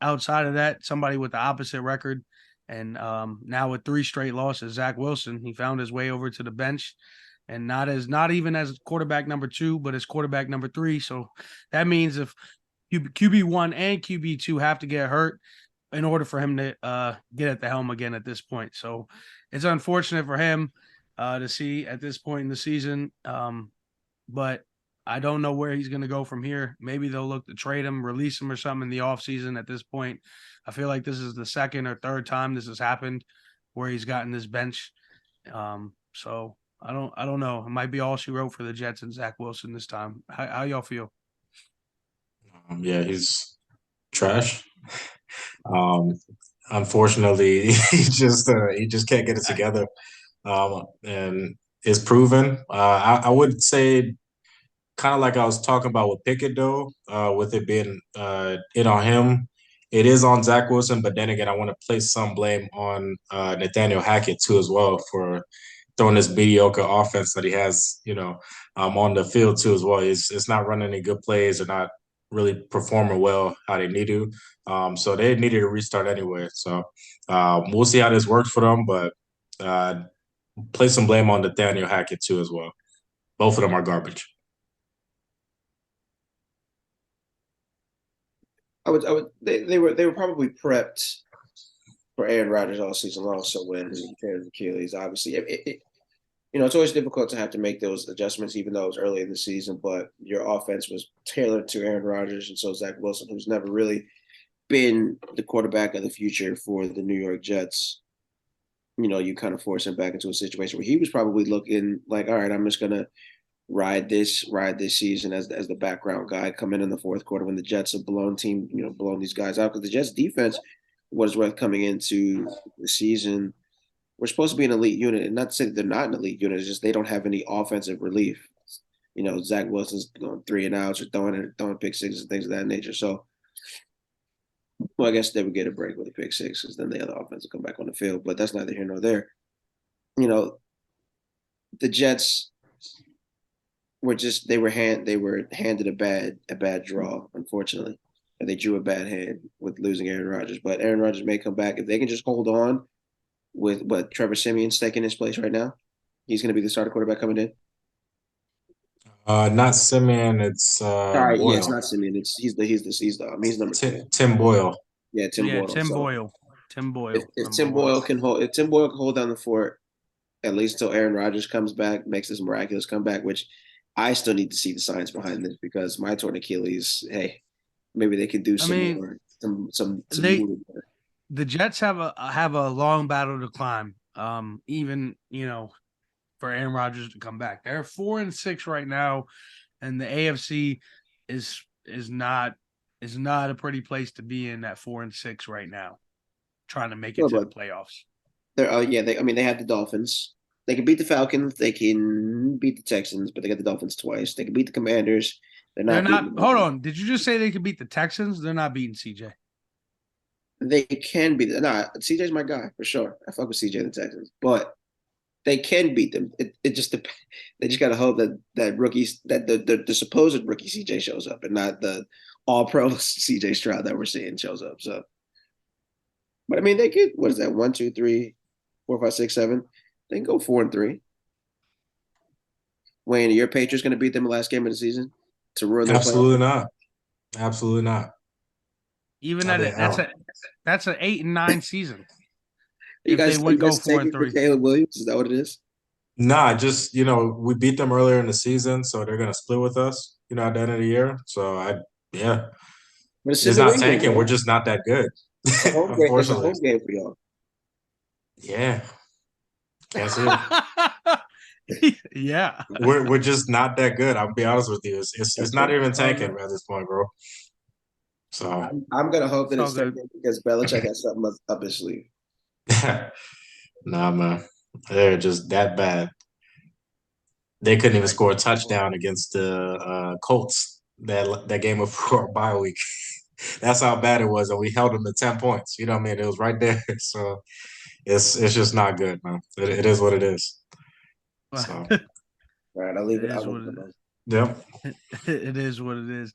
outside of that, somebody with the opposite record. And now with 3 straight losses, Zach Wilson, he found his way over to the bench, and not even as quarterback number 2, but as quarterback number 3. So that means if QB1 and QB2 have to get hurt in order for him to get at the helm again at this point. So it's unfortunate for him to see at this point in the season. But I don't know where he's going to go from here. Maybe they'll look to trade him, release him or something in the offseason at this point. I feel like this is the second or third time this has happened where he's gotten this bench. So I don't know. It might be all she wrote for the Jets and Zach Wilson this time. How y'all feel? Yeah, he's trash. Um, Unfortunately, he just can't get it together. And it's proven. I would say kind of like I was talking about with Pickett though, with it being it on him. It is on Zach Wilson, but then again, I want to place some blame on Nathaniel Hackett too as well for throwing this mediocre offense that he has, on the field too as well. It's not running any good plays or not really performing well how they need to. So they needed to restart anyway. So we'll see how this works for them, but uh, place some blame on Nathaniel Hackett too as well. Both of them are garbage. They were probably prepped for Aaron Rodgers all season long. So when he tears Achilles, obviously, it's always difficult to have to make those adjustments, even though it was early in the season. But your offense was tailored to Aaron Rodgers, and so Zach Wilson, who's never really been the quarterback of the future for the New York Jets. You kind of force him back into a situation where he was probably looking like, all right, I'm just gonna ride this season as the background guy, come in the fourth quarter when the Jets have blown these guys out, because the Jets defense was worth coming into the season. We're supposed to be an elite unit, and not to say that they're not an elite unit. It's just they don't have any offensive relief. Zach Wilson's going 3-and-outs or throwing pick sixes and things of that nature. So, well, I guess they would get a break with a pick six because then the other offense will come back on the field. But that's neither here nor there. You know, the Jets were handed a bad draw, unfortunately. And they drew a bad hand with losing Aaron Rodgers. But Aaron Rodgers may come back if they can just hold on with what Trevor Simeon's taking his place right now. He's going to be the starter quarterback coming in. Not Simeon, it's Sorry, yeah, it's Boyle. not Simeon. He's number two. Tim Boyle. Yeah, Tim Yeah, Boyle. Tim So Boyle. Tim if, Boyle, if number Tim one. Boyle can hold if Tim Boyle can hold down the fort at least until Aaron Rodgers comes back, makes this miraculous comeback, which I still need to see the science behind this because my torn Achilles, hey, maybe they could do I some mean, more, some they movement there. the Jets have a long battle to climb. Even for Aaron Rodgers to come back, they're 4-6 right now, and the AFC is is not is not a pretty place to be in at 4-6 right now, trying to make it Well, to the but playoffs. they have the Dolphins. They can beat the Falcons. They can beat the Texans, but they got the Dolphins twice. They can beat the Commanders. They're They're not beating not. the Hold Vikings. on. Did you just say they could beat the Texans? They're not beating CJ. They can beat them. Nah, CJ's my guy for sure. I fuck with CJ and the Texans, but they can beat them. It just they just gotta hope that rookies that the supposed rookie CJ shows up and not the all pro CJ Stroud that we're seeing shows up. So, but I mean, they could. What is that? 1, 2, 3, 4, 5, 6, 7. They can go 4-3. Wayne, are your Patriots going to beat them the last game of the season to ruin their playoff? Absolutely not. Absolutely not. Even I at mean, it, that's an 8-9 season if they Are you would go guys four and tanking for three. Caleb Williams? Is that what it is? nah, just we beat them earlier in the season, so they're gonna split with us, at the end of the year. So yeah, But it's in it's the not wing game, tanking. We're right? just not that good, It's a home game. It's a unfortunately. home game for y'all. Yeah, can't see it. Yeah. We're just not that good. I'll be honest with you. It's not even It's all tanking good. at this point, bro. So I'm gonna hope It's that all it's good. tanking because Belichick has something up his sleeve. nah, man, they're just that bad. They couldn't even score a touchdown against the Colts that game before bye week. That's how bad it was, and we held them to 10 points. You know what I mean? It was right there. So it's just not good, man. It is what it is. So it All right, I'll leave it. I'll is leave what it alone. yep. it is what it is.